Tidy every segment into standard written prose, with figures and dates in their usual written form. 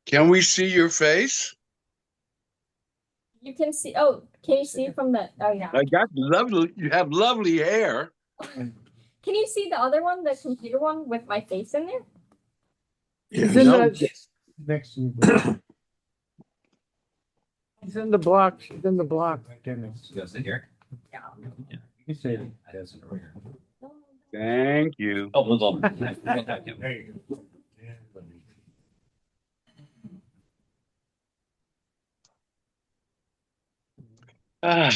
Can we see your face? You can see. Oh, can you see from the? Oh yeah. I got lovely. You have lovely hair. Can you see the other one, the computer one with my face in there? He's in No. the next to you. He's in the block. She's in the block. You go sit here. Yeah. Yeah. You say it. I have some over here. Thank you. Oh, well, There you go. Ah,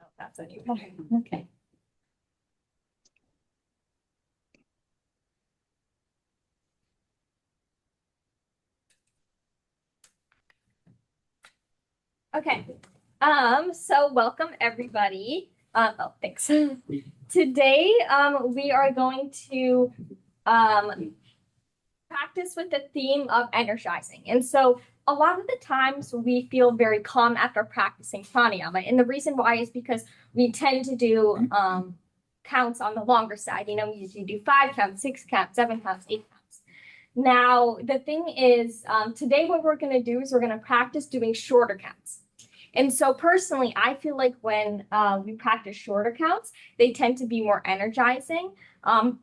Oh, that's any better. Okay. Okay. So welcome everybody. Oh, thanks. Today, we are going to practice with the theme of energizing. And so a lot of the times we feel very calm after practicing pranayama. And the reason why is because we tend to do counts on the longer side. You know, we usually do 5 counts, 6 counts, 7 counts, 8 counts. Now, the thing is, today what we're going to do is we're going to practice doing shorter counts. And so personally, I feel like when we practice shorter counts, they tend to be more energizing,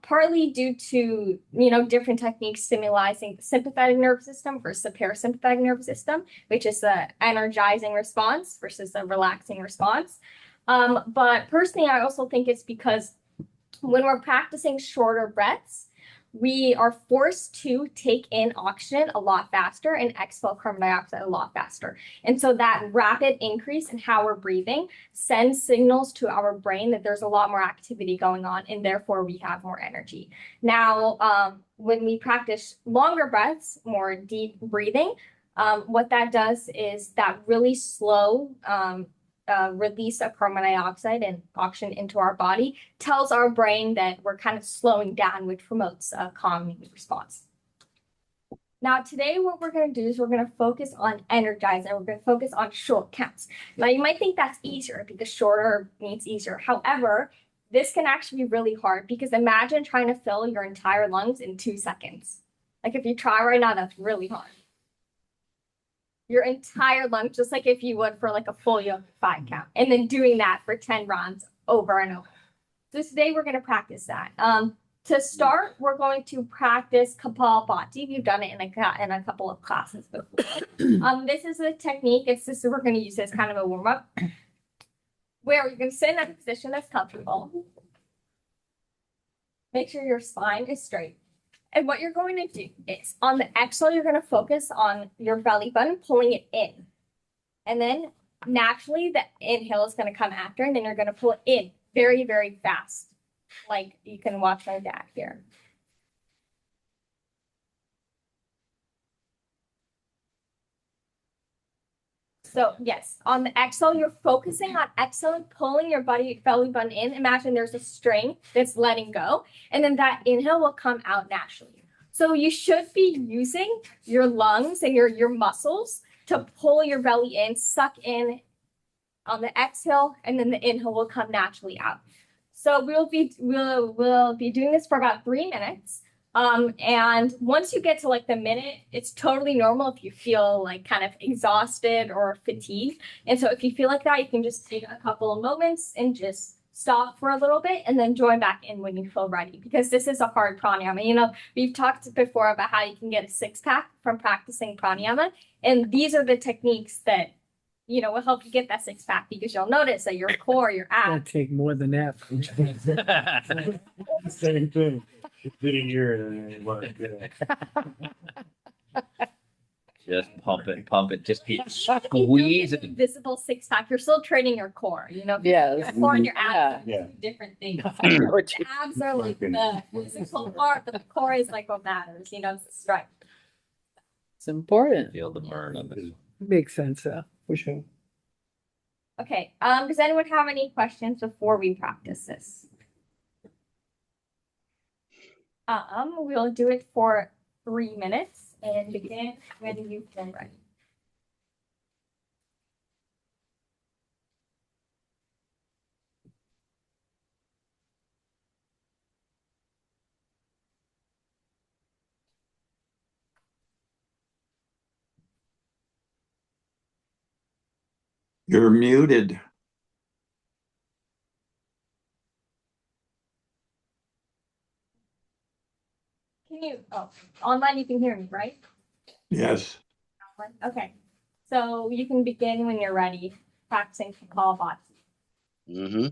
partly due to, you know, different techniques stimulating the sympathetic nervous system versus the parasympathetic nervous system, which is the energizing response versus the relaxing response. But personally, I also think it's because when we're practicing shorter breaths, we are forced to take in oxygen a lot faster and exhale carbon dioxide a lot faster. And so that rapid increase in how we're breathing sends signals to our brain that there's a lot more activity going on, and therefore we have more energy. Now, when we practice longer breaths, more deep breathing, what that does is that really slow release of carbon dioxide and oxygen into our body tells our brain that we're kind of slowing down, which promotes a calming response. Now, today, what we're going to do is we're going to focus on energizing. We're going to focus on short counts. Now, you might think that's easier because shorter means easier. However, this can actually be really hard because imagine trying to fill your entire lungs in 2 seconds. Like if you try right now, that's really hard. Your entire lung, just like if you would for like a full yoga 5 count, and then doing that for 10 rounds over and over. So today we're going to practice that. To start, we're going to practice kapal bhati. We've done it in a couple of classes before. This is a technique. We're going to use this kind of a warm up, where you're going to sit in a position that's comfortable. Make sure your spine is straight. And what you're going to do is on the exhale, you're going to focus on your belly button, pulling it in. And then naturally the inhale is going to come after, and then you're going to pull it in very, very fast. Like you can watch my dad here. So yes, on the exhale, you're focusing on exhaling, pulling your belly button in. Imagine there's a string that's letting go, and then that inhale will come out naturally. So you should be using your lungs and your muscles to pull your belly in, suck in on the exhale, and then the inhale will come naturally out. So we'll be doing this for about 3 minutes. And once you get to like the minute, it's totally normal if you feel like kind of exhausted or fatigued. And so if you feel like that, you can just take a couple of moments and just stop for a little bit and then join back in when you feel ready, because this is a hard pranayama. You know, we've talked before about how you can get a 6-pack from practicing pranayama. And these are the techniques that, you know, will help you get that 6-pack, because you'll notice that your core, your I'll abs. take more than that. Same thing. It's sitting here. just pump it. Just keep Squeeze squeezing. invisible 6-pack. You're still training your core, you know. Yes. Your core and your abs Yeah. are two different things. The abs are like the physical part, but the core is like what matters, you know, it's the strength. It's important. Feel the burn of it. Makes sense, for sure. Okay, does anyone have any questions before we practice this? We'll do it for 3 minutes and begin when you feel ready. You're muted. Can you, oh, online you can hear me, right? Yes. Okay. So you can begin when you're ready, practicing kapal bhati. Mm-hmm.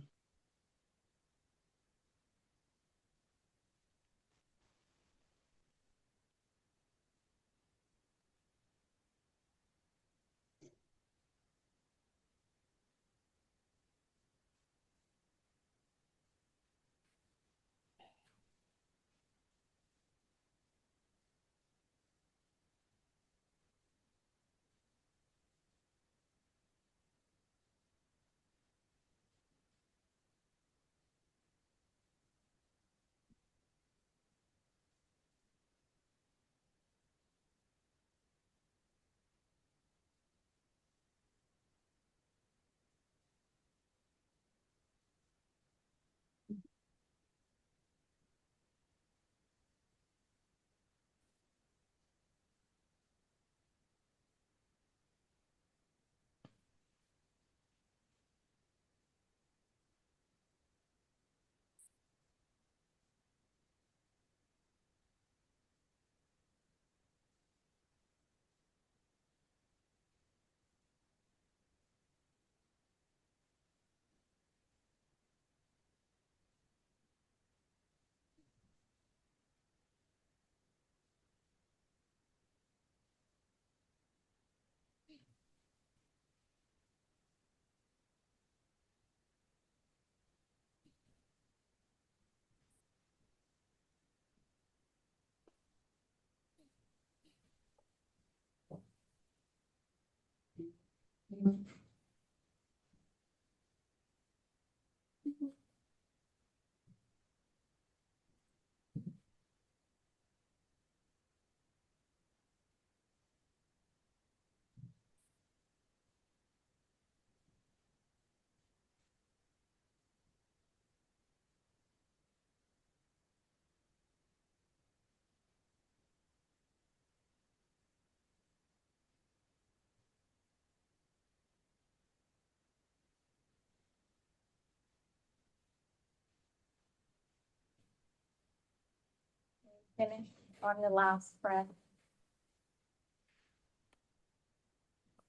Finish on your last breath.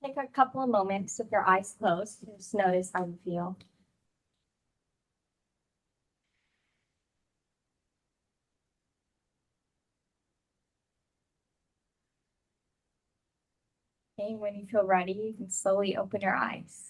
Take a couple of moments with your eyes closed. Just notice how you feel. Okay, when you feel ready, you can slowly open your eyes.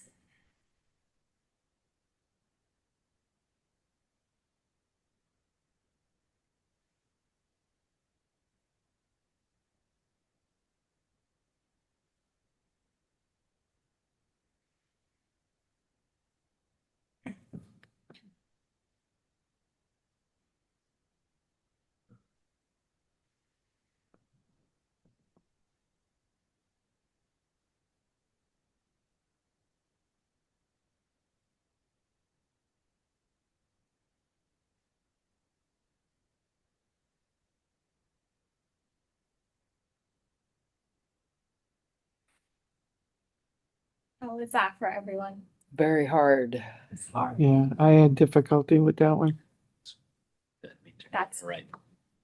How was that for everyone? Very hard. Yeah, I had difficulty with that one. That's right.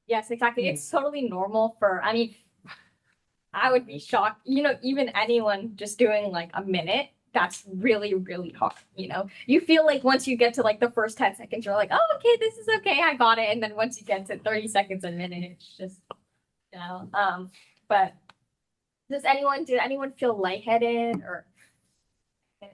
Yes, exactly. It's totally normal for, I mean, I would be shocked, even anyone just doing like a minute, that's really, really hard, You feel like once you get to like the first 10 seconds, you're like, oh, okay, this is okay, I got it. And then once you get to 30 seconds a minute, it's just, but did anyone feel lightheaded or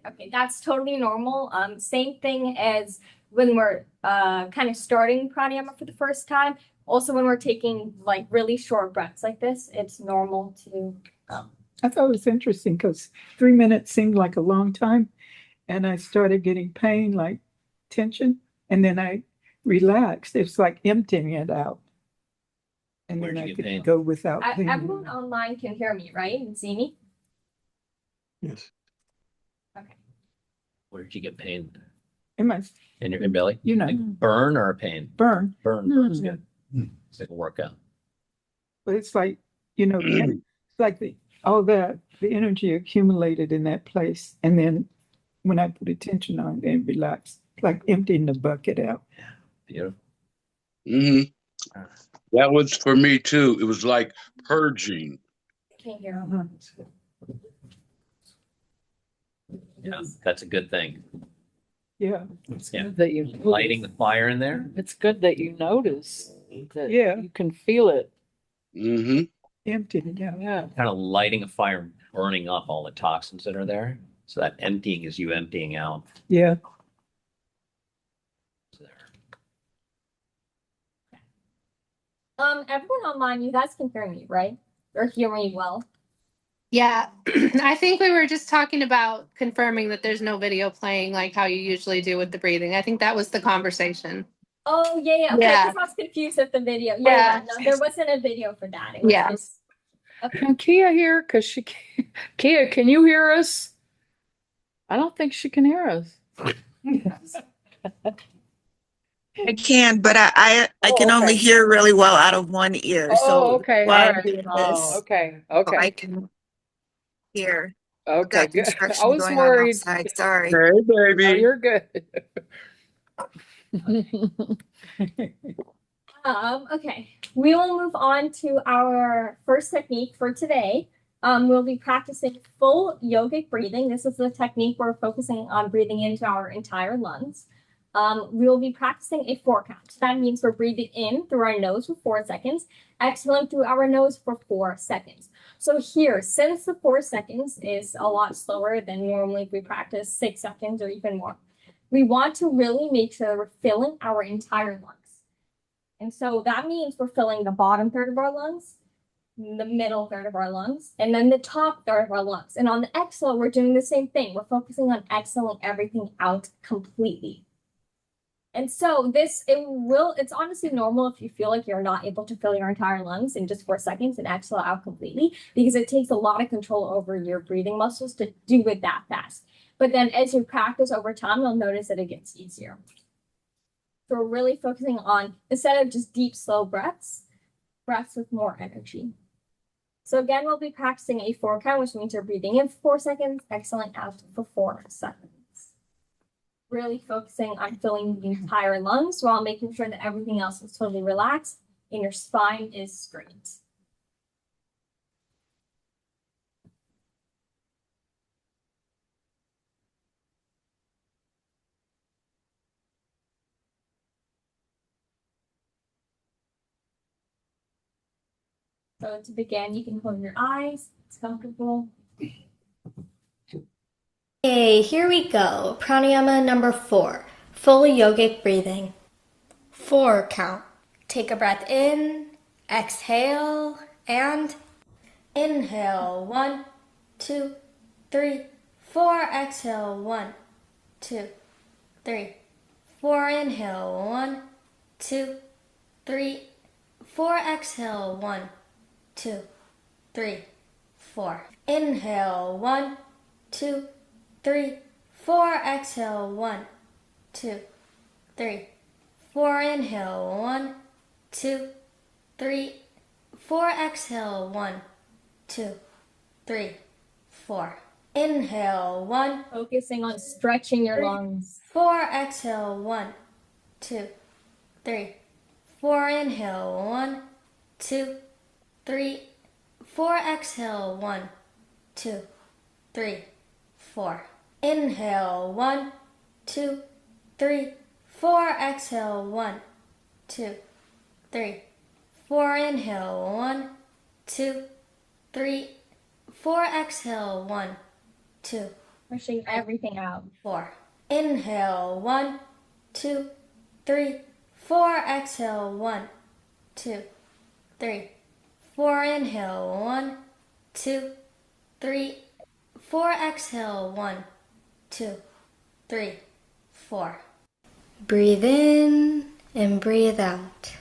okay, that's totally normal. Same thing as when we're kind of starting pranayama for the first time. Also, when we're taking like really short breaths like this, it's normal to. I thought it was interesting because 3 minutes seemed like a long time, and I started getting pain, like tension, and then I relaxed. It's like emptying it out. And Where'd then you I get could pain? go without pain. Everyone online can hear me, right? And see me? Yes. Okay. Where did you get pain? In my, In your belly? you know, Like burn or pain? burn. Burn. Burn's good. It's like a workout. But it's like, it's like all the energy accumulated in that place. And then when I put attention on it and relax, like emptying the bucket out. Beautiful. Hmm. That was for me too. It was like purging. Can't hear. Yeah, that's a good thing. Yeah, It's Yeah. good that you Lighting the fire in there. It's good that you notice that Yeah. you can feel it. Hmm. emptying it out. Yeah. Kind of lighting a fire, burning up all the toxins that are there. So that emptying is you emptying out. Yeah. Everyone online, you guys can hear me, right? Or hear me well. Yeah, I think we were just talking about confirming that there's no video playing like how you usually do with the breathing. I think that was the conversation. Oh yeah. Okay, Yeah. because I was confused with the video. Yeah. No, there wasn't a video for that. It was Yeah. just Can Kia hear? Cause she can't. Kia, can you hear us? I don't think she can hear us. I can, but I Oh, can only okay. hear really well out of one ear. Oh, So okay. while All I'm right. doing Oh, this, okay. so I Okay. can hear. Okay. Got Good. I construction was going on worried. outside. Sorry. Hey, Oh, baby. you're good. okay. We will move on to our first technique for today. We'll be practicing full yogic breathing. This is the technique where we're focusing on breathing into our entire lungs. We will be practicing a 4 count. That means we're breathing in through our nose for 4 seconds, exhaling through our nose for 4 seconds. So here, since the 4 seconds is a lot slower than normally if we practice 6 seconds or even more, we want to really make sure we're filling our entire lungs. And so that means we're filling the bottom third of our lungs, the middle third of our lungs, and then the top third of our lungs. And on the exhale, we're doing the same thing. We're focusing on exhaling everything out completely. And so it's honestly normal if you feel like you're not able to fill your entire lungs in just 4 seconds and exhale out completely, because it takes a lot of control over your breathing muscles to do it that fast. But then as you practice over time, you'll notice that it gets easier. So we're really focusing on, instead of just deep, slow breaths with more energy. So again, we'll be practicing a 4 count, which means you're breathing in for 4 seconds, exhaling out for 4 seconds. Really focusing on filling the entire lungs while making sure that everything else is totally relaxed and your spine is straight. So to begin, you can close your eyes. It's comfortable. Okay, here we go. Pranayama number 4, full yogic breathing. 4 count. Take a breath in, exhale, and inhale. 1, 2, 3, 4. Exhale. 1, 2, 3, 4. Inhale. 1, 2, 3, 4. Exhale. 1, 2, 3, 4. Inhale. 1, 2, 3, 4. Exhale. 1, 2, 3, 4. Inhale. 1, 2, 3, 4. Exhale. 1, 2, 3, 4. Inhale. 1. Focusing on stretching your lungs. 4. Exhale. 1, 2, 3, 4. Inhale. 1, 2, 3, 4. Exhale. 1, 2, 3, 4. Inhale. 1, 2, 3, 4. Exhale. 1, 2, 3, 4. Inhale. 1, 2, 3, 4. Exhale. 1, 2, Pushing everything out. 4. Inhale. 1, 2, 3, 4. Exhale. 1, 2, 3, 4. Inhale. 1, 2, 3, 4. Exhale. 1, 2, 3, 4. Breathe in and breathe out.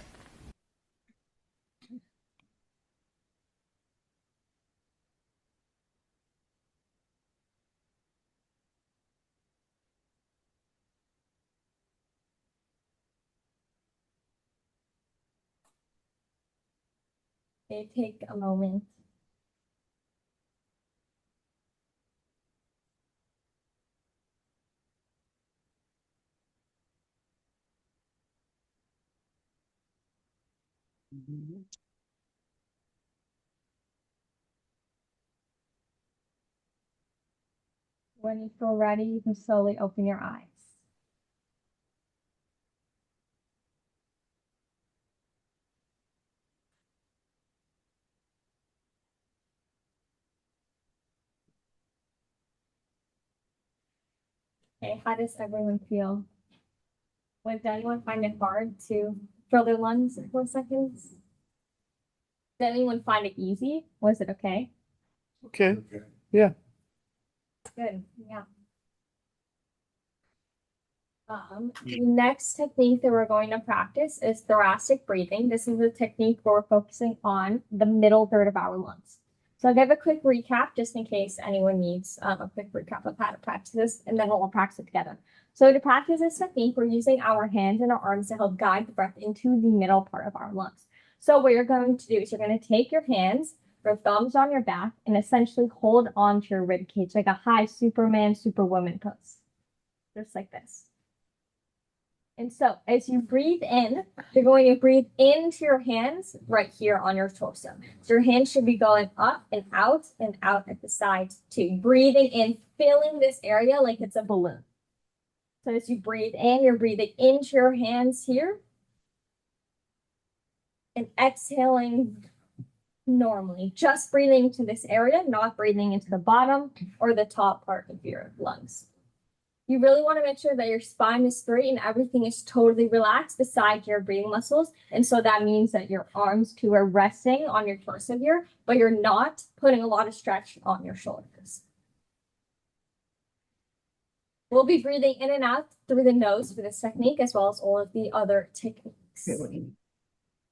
Okay, take a moment. When you feel ready, you can slowly open your eyes. Okay, how does everyone feel? Did anyone find it hard to fill their lungs in 4 seconds? Did anyone find it easy? Was it okay? Okay, yeah. Good, yeah. The next technique that we're going to practice is thoracic breathing. This is a technique where we're focusing on the middle third of our lungs. So I'll give a quick recap just in case anyone needs a quick recap of how to practice this, and then we'll all practice it together. So to practice this technique, we're using our hands and our arms to help guide the breath into the middle part of our lungs. So what you're going to do is you're going to take your hands, your thumbs on your back, and essentially hold onto your rib cage like a high Superman, Superwoman pose. Just like this. And so as you breathe in, you're going to breathe into your hands right here on your torso. So your hands should be going up and out at the sides too. Breathing in, filling this area like it's a balloon. So as you breathe in, you're breathing into your hands here. And exhaling normally. Just breathing into this area, not breathing into the bottom or the top part of your lungs. You really want to make sure that your spine is straight and everything is totally relaxed besides your breathing muscles. And so that means that your arms too are resting on your torso here, but you're not putting a lot of stretch on your shoulders. We'll be breathing in and out through the nose for this technique, as well as all of the other techniques.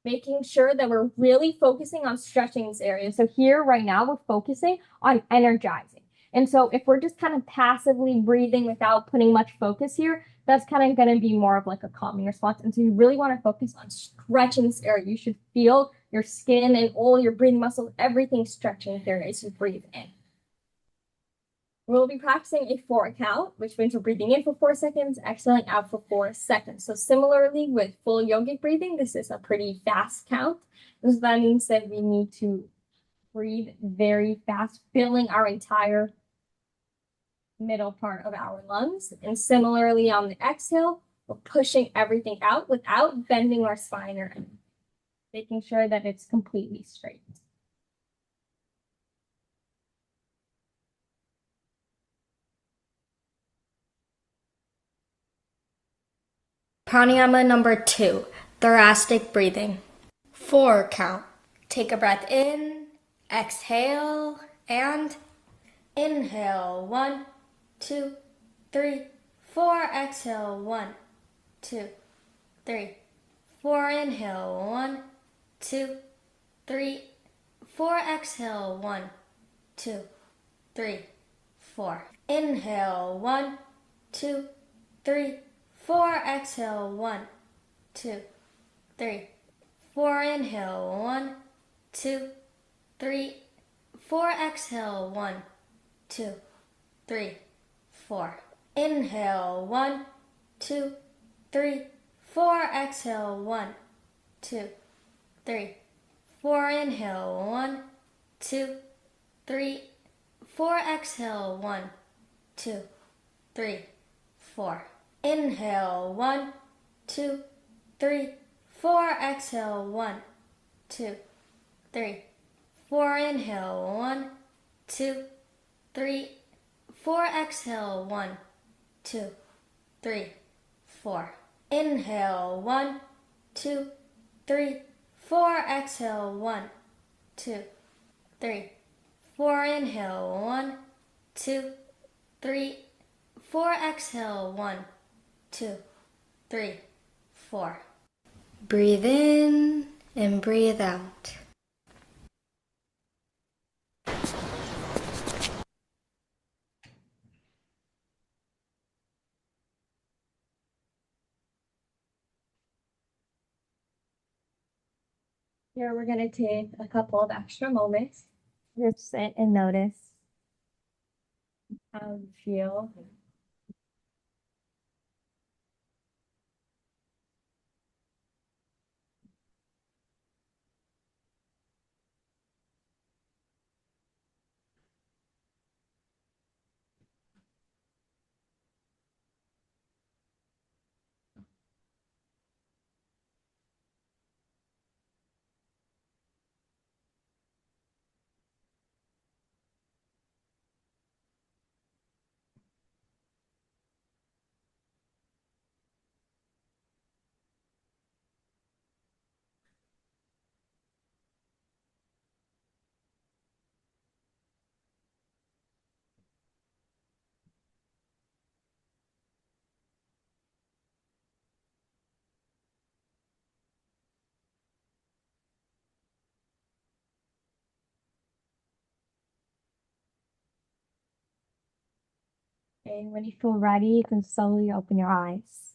Making sure that we're really focusing on stretching this area. So here right now, we're focusing on energizing. And so if we're just kind of passively breathing without putting much focus here, that's kind of going to be more of like a calming response. And so you really want to focus on stretching this area. You should feel your skin and all your breathing muscles, everything stretching here as you breathe in. We'll be practicing a 4 count, which means we're breathing in for 4 seconds, exhaling out for 4 seconds. So similarly with full yogic breathing, this is a pretty fast count. So that means that we need to breathe very fast, filling our entire middle part of our lungs. And similarly on the exhale, we're pushing everything out without bending our spine or anything, making sure that it's completely straight. Pranayama number 2, thoracic breathing. 4 count. Take a breath in, exhale, and inhale. 1, 2, 3, 4. Exhale. 1, 2, 3, 4. Inhale. 1, 2, 3, 4. Exhale. 1, 2, 3, 4. Inhale. 1, 2, 3, 4. Exhale. 1, 2, 3, 4. Inhale. 1, 2, 3, 4. Exhale. 1, 2, 3, 4. Inhale. 1, 2, 3, 4. Exhale. 1, 2, 3, 4. Inhale. 1, 2, 3, 4. Exhale. 1, 2, 3, 4. Inhale. 1, 2, 3, 4. Exhale. 1, 2, 3, 4. Inhale. 1, 2, 3, 4. Exhale. 1, 2, 3, 4. Inhale. 1, 2, 3, 4. Exhale. 1, 2, 3, 4. Inhale. 1, 2, 3, 4. Exhale. 1, 2, 3, 4. Breathe in and breathe out. Here we're going to take a couple of extra moments. Just sit and notice how you feel. Okay, when you feel ready, you can slowly open your eyes.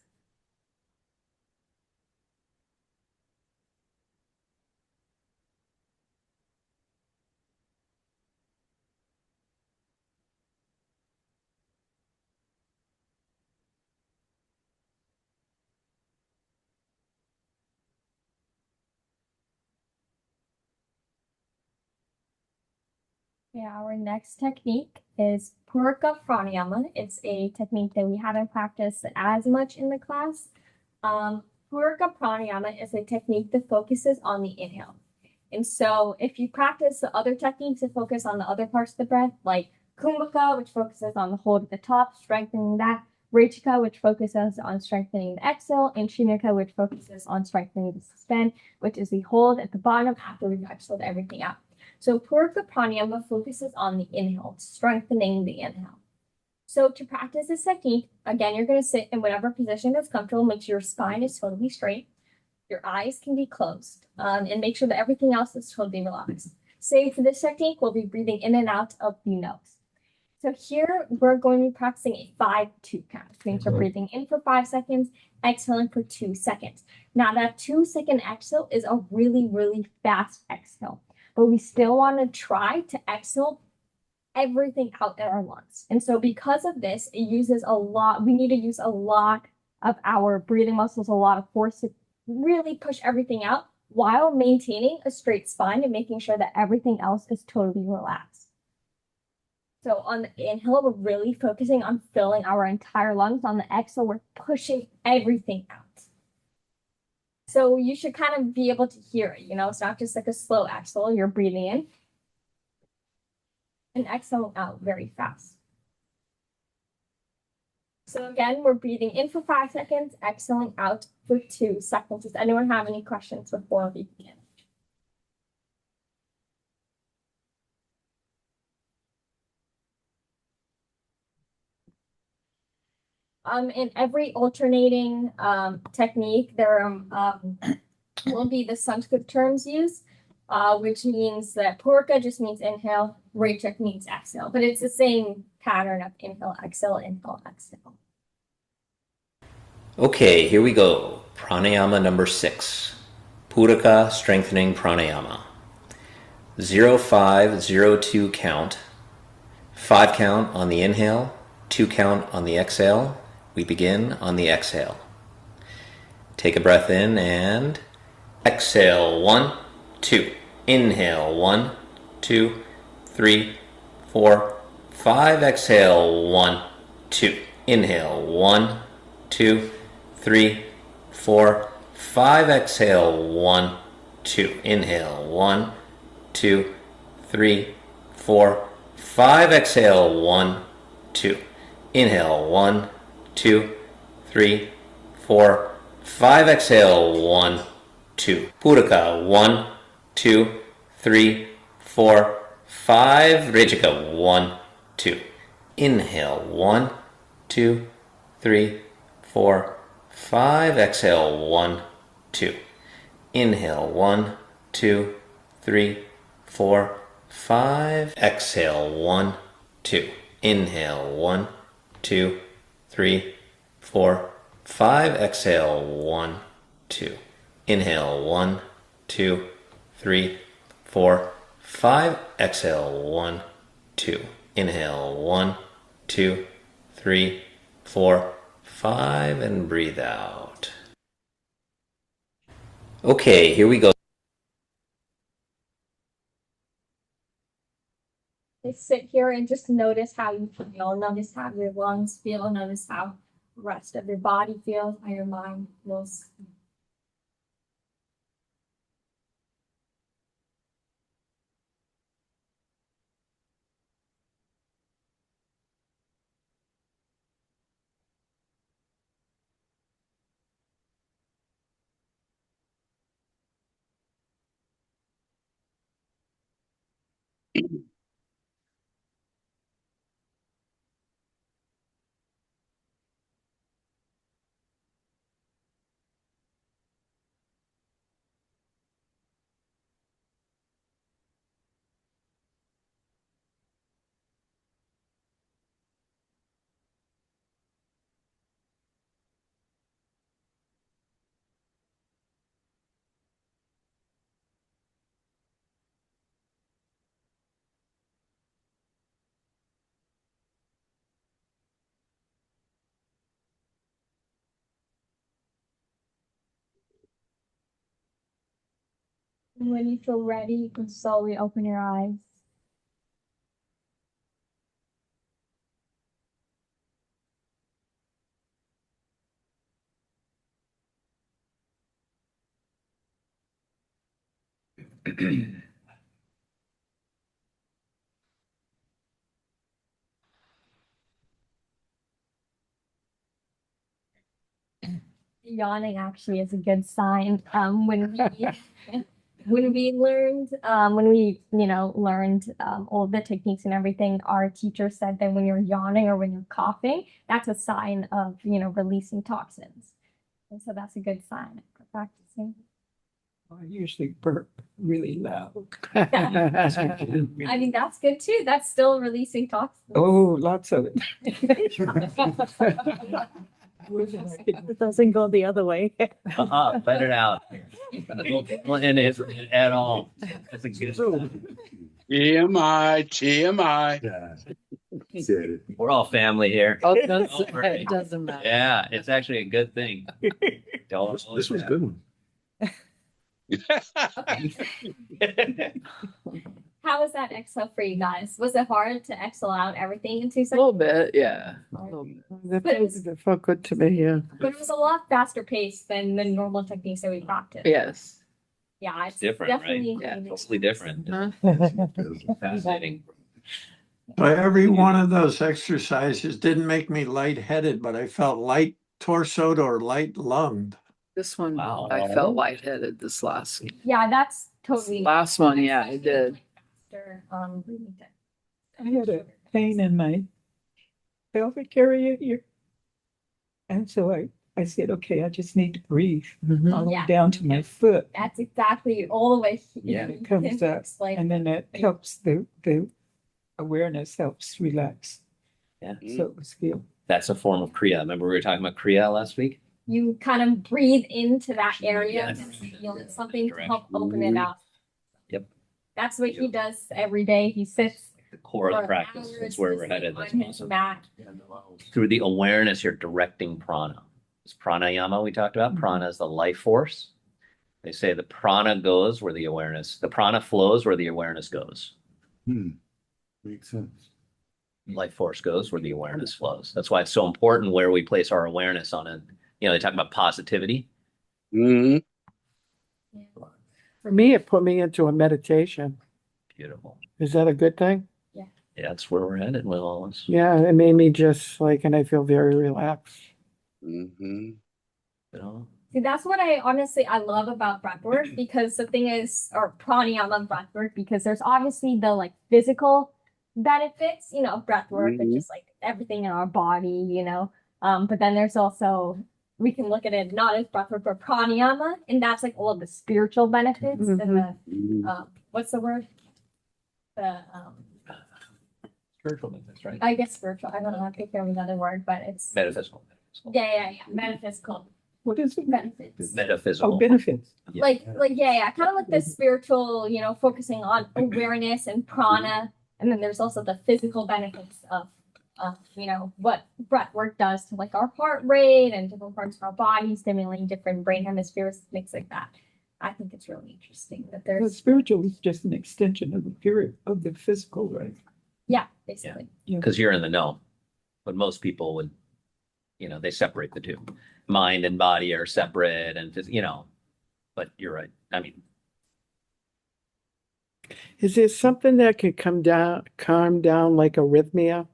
Yeah, our next technique is puraka pranayama. It's a technique that we haven't practiced as much in the class. Puraka pranayama is a technique that focuses on the inhale. And so if you practice the other techniques that focus on the other parts of the breath, like kumbhaka, which focuses on the hold at the top, strengthening that, rachika, which focuses on strengthening the exhale, and shunyaka, which focuses on strengthening the suspend, which is the hold at the bottom after we've exhaled everything out. So puraka pranayama focuses on the inhale, strengthening the inhale. So to practice this technique, again, you're going to sit in whatever position that's comfortable. Make sure your spine is totally straight. Your eyes can be closed, and make sure that everything else is totally relaxed. Same for this technique, we'll be breathing in and out of the nose. So here we're going to be practicing a 5-2 count, which means we're breathing in for 5 seconds, exhaling for 2 seconds. Now that 2-second exhale is a really, really fast exhale, but we still want to try to exhale everything out in our lungs. And so because of this, it uses a lot, we need to use a lot of our breathing muscles, a lot of force to really push everything out while maintaining a straight spine and making sure that everything else is totally relaxed. So on the inhale, we're really focusing on filling our entire lungs. On the exhale, we're pushing everything out. So you should kind of be able to hear it, it's not just like a slow exhale, you're breathing in and exhaling out very fast. So again, we're breathing in for 5 seconds, exhaling out for 2 seconds. Does anyone have any questions before we begin? In every alternating technique, there will be the Sanskrit terms used, which means that puraka just means inhale, rachik means exhale, but it's the same pattern of inhale, exhale, inhale, exhale. Okay, here we go. Pranayama number 6. Puraka strengthening pranayama. 0, 5, 0, 2 count. 5 count on the inhale, 2 count on the exhale. We begin on the exhale. Take a breath in and exhale. 1, 2. Inhale. 1, 2, 3, 4, 5. Exhale. 1, 2. Inhale. 1, 2, 3, 4, 5. Exhale. 1, 2. Inhale. 1, 2, 3, 4, 5. Exhale. 1, 2. Inhale. 1, 2, 3, 4, 5. Exhale. 1, 2. Puraka. 1, 2, 3, 4, 5. Rajika. 1, 2. Inhale. 1, 2, 3, 4, 5. Exhale. 1, 2. Inhale. 1, 2, 3, 4, 5. Exhale. 1, 2. Inhale. 1, 2, 3, 4, 5. Exhale. 1, 2. Inhale. 1, 2, 3, 4, 5. Exhale. 1, 2. Inhale. 1, 2, 3, 4, 5. And breathe out. Okay, here we go. Sit here and just notice how you feel. Notice how your lungs feel. Notice how the rest of your body feels, how your mind feels. When you feel ready, you can slowly open your eyes. Yawning actually is a good sign. When we learned all the techniques and everything, our teacher said that when you're yawning or when you're coughing, that's a sign of releasing toxins. And so that's a good sign for practicing. I usually burp really loud. I mean, that's good too. That's still releasing toxins. Oh, lots of it. It doesn't go the other way. Let it out. In it at all. That's a good. TMI, TMI. Said it. We're all family here. Oh, Don't worry. it doesn't matter. Yeah, it's actually a good thing. Don't This was a good one. How was that exhale for you guys? Was it hard to exhale out everything in 2 A seconds? little bit, yeah. A little bit. That felt good to me, yeah. But it was a lot faster pace than the normal techniques that we practice. Yes. Yeah, it's Different, right? definitely Yeah, Totally different. Huh? Fascinating. So every one of those exercises didn't make me lightheaded, but I felt light torsoed or light lunged. This one, Wow. I felt lightheaded this last. Yeah, that's totally Last one, yeah, I did. faster, breathing technique. I had a pain in my pelvic area here. And so I said, okay, I just need to breathe all the way Yeah. down to my foot. That's exactly all the way. Yeah. It comes up, Explain. and then that helps the awareness helps relax. Yeah. So it was good. That's a form of Kriya. Remember we were talking about Kriya last week? You kind of breathe into that area Yes. and feel something to help open it up. Yep. That's what he does every day. He sits The core of for the practice. hours That's where we're listening headed. That's on his awesome. mat. Through the awareness, you're directing prana. This pranayama we talked about. Prana is the life force. They say the prana goes where the awareness, the prana flows where the awareness goes. Makes sense. Life force goes where the awareness flows. That's why it's so important where we place our awareness on it. They talk about positivity. Mhm. For me, it put me into a meditation. Beautiful. Is that a good thing? Yeah, that's where we're headed with all this. Yeah, it made me just and I feel very relaxed. Mhm. See, that's what I love about breathwork because the thing is, or pranayama breathwork, because there's obviously the physical benefits, of breathwork and just everything in our body, but then there's also, we can look at it not as breathwork, but pranayama, and that's all of the spiritual benefits and the, what's the word? The, Spiritual benefits, right? I guess spiritual, I don't know, I think there was another word, but it's, Metaphysical. yeah, metaphysical What is it? benefits. Metaphysical. Oh, benefits. Yeah. Kind of like the spiritual, focusing on awareness and prana, and then there's also the physical benefits of what breath work does to our heart rate and different parts of our body, stimulating different brain hemispheres, things like that. I think it's really interesting that The there's spiritual is just an extension of the period of the physical, right? basically. Because you're in the know. But most people would, they separate the two. Mind and body are separate and, but you're right. I mean, Is there something that could calm down like arrhythmia?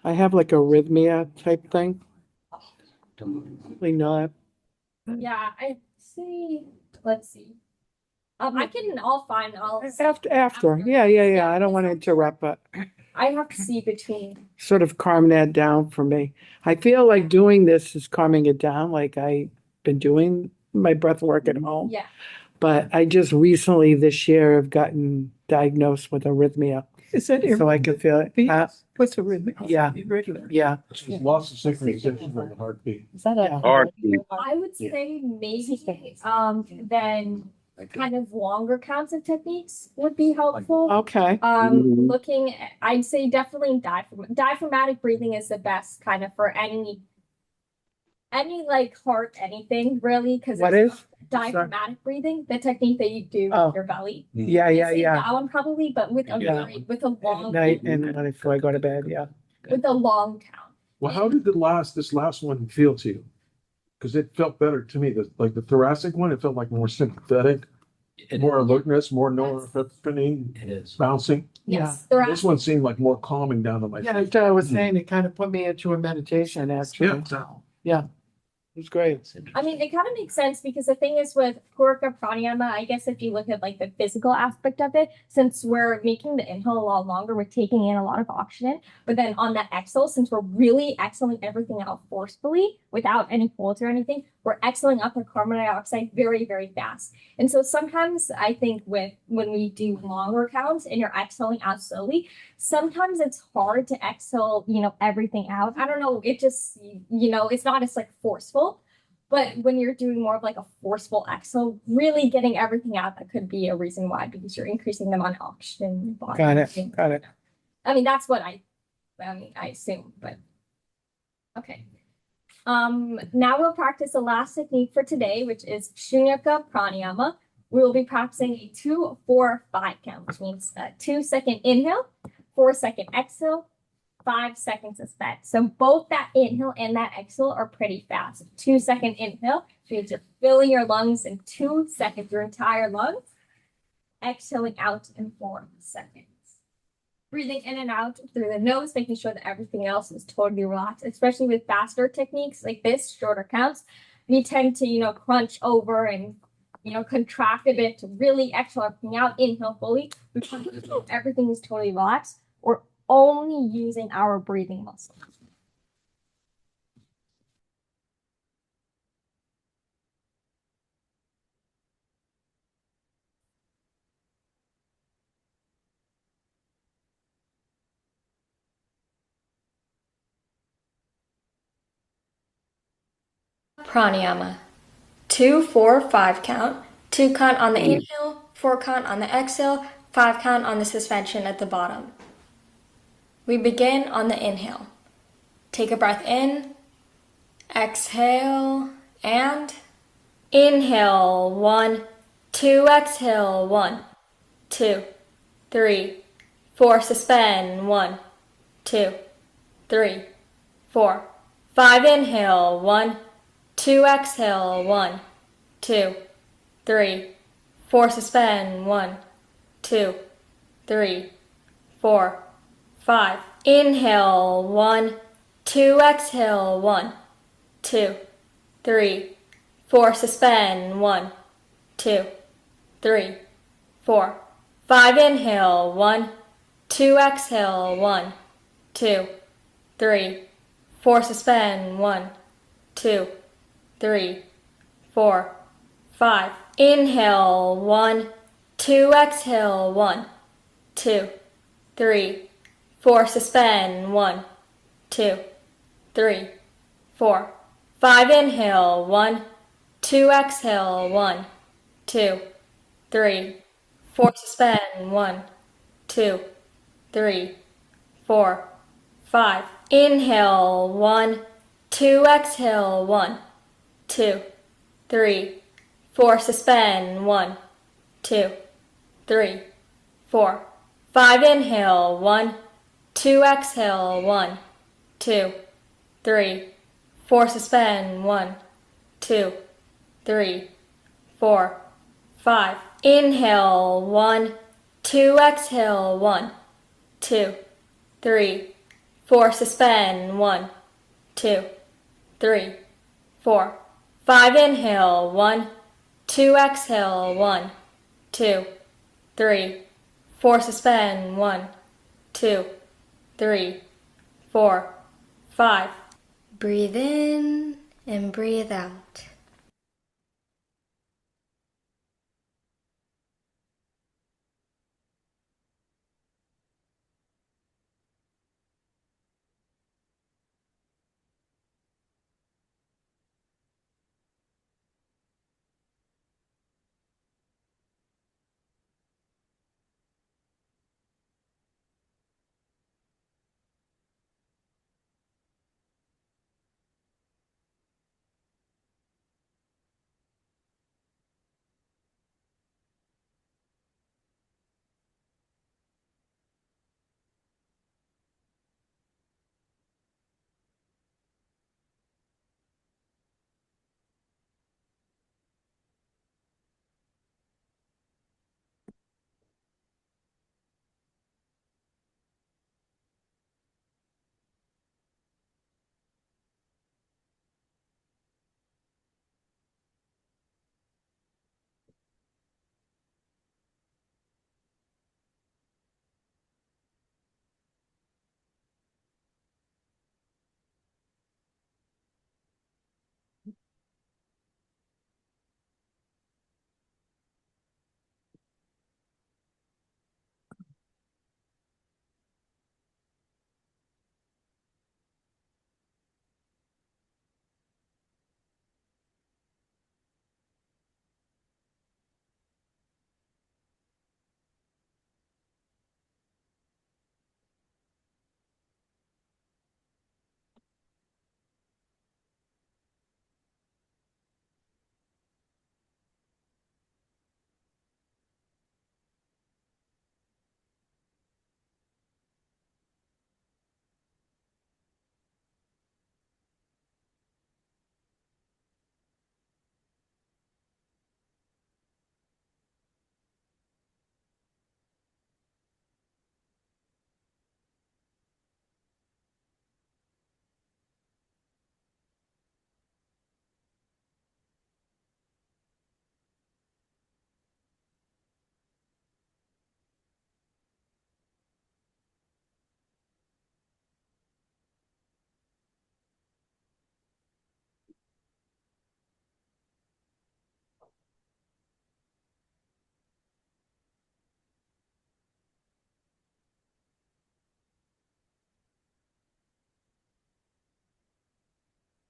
I have arrhythmia type thing. Probably not. Yeah, I see. Let's see. I'll find. After. Yeah. I don't want to interrupt, but I have to see between. sort of calm that down for me. I feel like doing this is calming it down, like I've been doing my breath work at home. Yeah. But I just recently this year have gotten diagnosed with arrhythmia. Is that So I can feel it. What's a rhythm? Yeah. Irregular. Yeah. Loss of synchronization of the heartbeat. Is that a? Heartbeat. I would say maybe then kind of longer counts of techniques would be helpful. Okay. Looking at, I'd say definitely diaphragmatic breathing is the best kind of for any any like heart anything really, because What it's is? diaphragmatic breathing, the technique that you do Oh. with your belly. Yeah, I'd yeah, say yeah. that one probably, but with a Yeah. with a At long night and before I go to bed, yeah. with a long count. Well, how did this last one feel to you? Because it felt better to me. Like the thoracic one, it felt like more sympathetic, more alertness, more norepinephrine It is. bouncing. Yes, This one seemed like more calming down to my Yeah, feet. that's what I was saying. It kind of put me into a meditation, actually. Yeah, it was great. I mean, it kind of makes sense because the thing is with puraka pranayama, I guess if you look at like the physical aspect of it, since we're making the inhale a lot longer, we're taking in a lot of oxygen. But then on that exhale, since we're really exhaling everything out forcefully without any holds or anything, we're exhaling out the carbon dioxide very, very fast. And so sometimes I think when we do longer counts and you're exhaling out slowly, sometimes it's hard to exhale, everything out. I don't know. It just, it's not as like forceful. But when you're doing more of like a forceful exhale, really getting everything out, that could be a reason why, because you're increasing the amount of oxygen in your body. Got it. I mean, that's what I assume, but okay. Now we'll practice the last technique for today, which is shunyaka pranayama. We will be practicing a 2, 4, 5 count, which means a 2-second inhale, 4-second exhale, 5 seconds suspend. So both that inhale and that exhale are pretty fast. 2-second inhale, which means you're filling your lungs in 2 seconds, your entire lungs. Exhaling out in 4 seconds. Breathing in and out through the nose, making sure that everything else is totally relaxed, especially with faster techniques like this, shorter counts. We tend to, crunch over and, contract a bit to really exhale everything out, inhale fully. Everything is totally relaxed. We're only using our breathing muscles. Pranayama. 2, 4, 5 count. 2 count on the inhale, 4 count on the exhale, 5 count on the suspension at the bottom. We begin on the inhale. Take a breath in, exhale, and inhale. 1, 2, exhale. 1, 2, 3, 4, suspend. 1, 2, 3, 4, 5, inhale. 1, 2, exhale. 1, 2, 3, 4, suspend. 1, 2, 3, 4, 5. Inhale. 1, 2, exhale. 1, 2, 3, 4, suspend. 1, 2, 3, 4, 5. Inhale. 1, 2, exhale. 1, 2, 3, 4, suspend. 1, 2, 3, 4, 5. Inhale. 1, 2, exhale. 1, 2, 3, 4, suspend. 1, 2, 3, 4, 5. Inhale. 1, 2, exhale. 1, 2, 3, 4, suspend. 1, 2, 3, 4, 5. Inhale. 1, 2, exhale. 1, 2, 3, 4, suspend. 1, 2, 3, 4, 5. Inhale. 1, 2, exhale. 1, 2, 3, 4, suspend. 1, 2, 3, 4, 5. Inhale. 1, 2, exhale. 1, 2, 3, 4, suspend. 1, 2, 3, 4, 5. Inhale. 1, 2, exhale. 1, 2, 3, 4, suspend. 1, 2, 3, 4, 5. Breathe in and breathe out.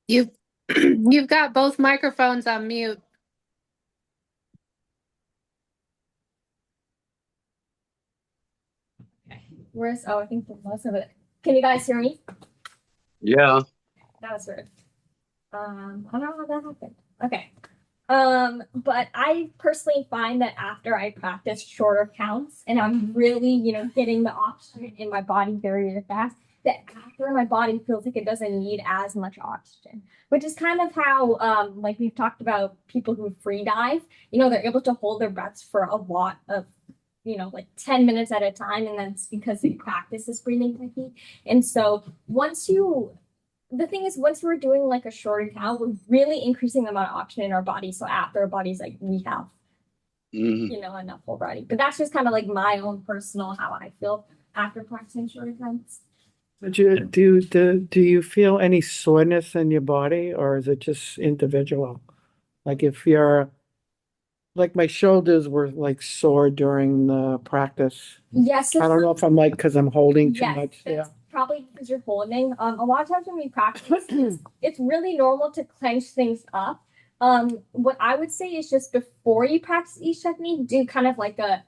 You, you've got both microphones on mute. Where's, oh, I think most of it. Can you guys hear me? Yeah. That was weird. I don't know how that happened. Okay. But I personally find that after I practice shorter counts and I'm really, getting the oxygen in my body very, very fast, that after my body feels like it doesn't need as much oxygen, which is kind of how, like we've talked about people who free dive, they're able to hold their breaths for a lot of, like 10 minutes at a time. And that's because they practice this breathing technique. And so the thing is, once we're doing like a shorter count, we're really increasing the amount of oxygen in our body. So after our body's like, we have, enough already. But that's just kind of like my own personal how I feel after practicing shorter counts. Do you feel any soreness in your body, or is it just individual? Like if you're, like my shoulders were like sore during the practice. Yes. I don't know if I'm like, because I'm holding too much. Yeah. Probably because you're holding. A lot of times when we practice, it's really normal to clench things up. What I would say is just before you practice each technique, do kind of like a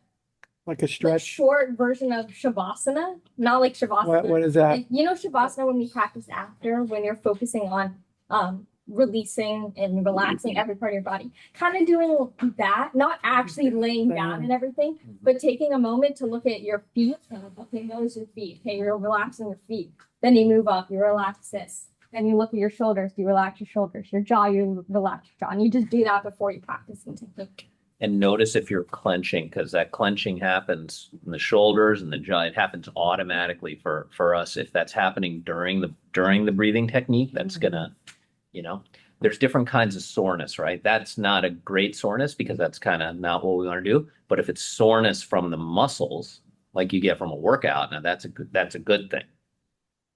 stretch, short version of shavasana, not like shavasana. What is that? Like, shavasana when we practice after, when you're focusing on releasing and relaxing every part of your body, kind of doing that, not actually laying down and everything, but taking a moment to look at your feet. Okay, notice your feet. Okay, you're relaxing your feet. Then you move up, you relax this. Then you look at your shoulders, you relax your shoulders. Your jaw, you relax your jaw. And you just do that before you practice the technique. And notice if you're clenching, because that clenching happens in the shoulders and the jaw. It happens automatically for us. If that's happening during the breathing technique, that's gonna, there's different kinds of soreness, right? That's not a great soreness because that's kind of not what we want to do. But if it's soreness from the muscles, like you get from a workout, now that's a good thing.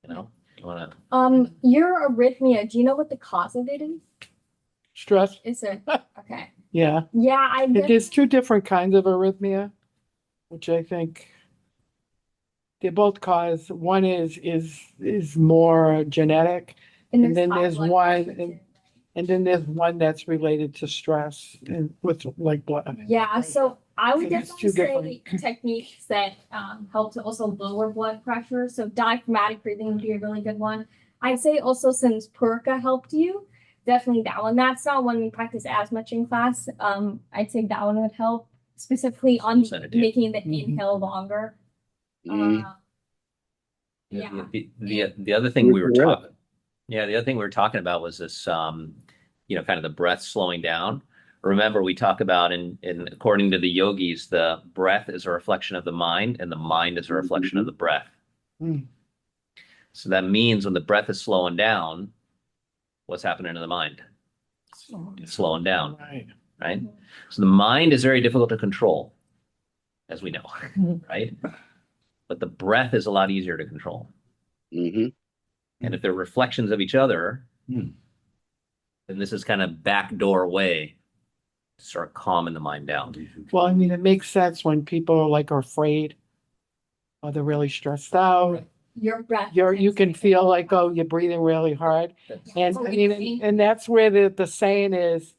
You want to. Your arrhythmia. Do you know what the cause of it is? Stress. Is it okay? Yeah. Yeah, there's two different kinds of arrhythmia, which I think they both cause. One is more genetic, and then there's one, and then there's one that's related to stress and with like blood. Yeah, so I would definitely say techniques that help to also lower blood pressure. So diaphragmatic breathing would be a really good one. I'd say also since puraka helped you, definitely that one. That's not one we practice as much in class. I'd say that one would help specifically on making the inhale longer. The other thing we were talking. Yeah, the other thing we were talking about was this, kind of the breath slowing down. Remember, we talk about in according to the yogis, the breath is a reflection of the mind, and the mind is a reflection of the breath. So that means when the breath is slowing down, what's happening to the mind? It's slowing down. Right? So the mind is very difficult to control, as we know, right? But the breath is a lot easier to control. And if they're reflections of each other, then this is kind of backdoor way to start calming the mind down. Well, I mean, it makes sense when people are afraid or they're really stressed out. Your breath. You can feel like, oh, you're breathing really hard. And I mean, and that's where the saying is,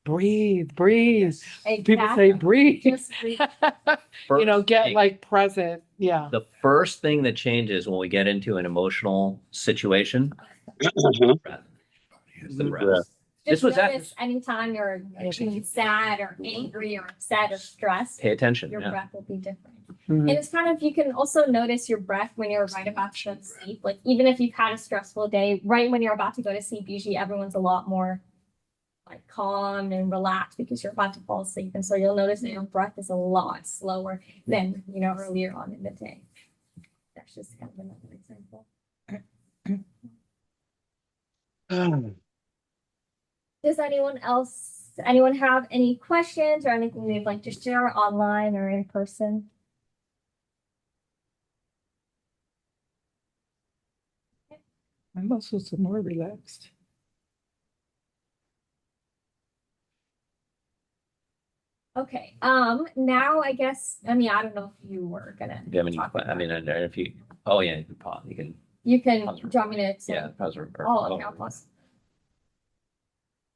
breathe. Exactly. People say breathe. Just breathe. Get present. Yeah. The first thing that changes when we get into an emotional situation is the breath. Just notice anytime you're feeling sad or angry or upset or stressed. Pay attention. Your breath will be different. And it's kind of, you can also notice your breath when you're right about to go to sleep. Like even if you've had a stressful day, right when you're about to go to sleep, usually everyone's a lot more calm and relaxed because you're about to fall asleep. And so you'll notice that your breath is a lot slower than, earlier on in the day. That's just kind of another example. Does anyone have any questions or anything they'd like to share online or in person? My muscles are more relaxed. Okay. Now I guess, I don't know if you were gonna. Do you have any? If you. Oh yeah, you can pause. You can. Do you want me to? Yeah, pause. Oh, okay. I'll pause.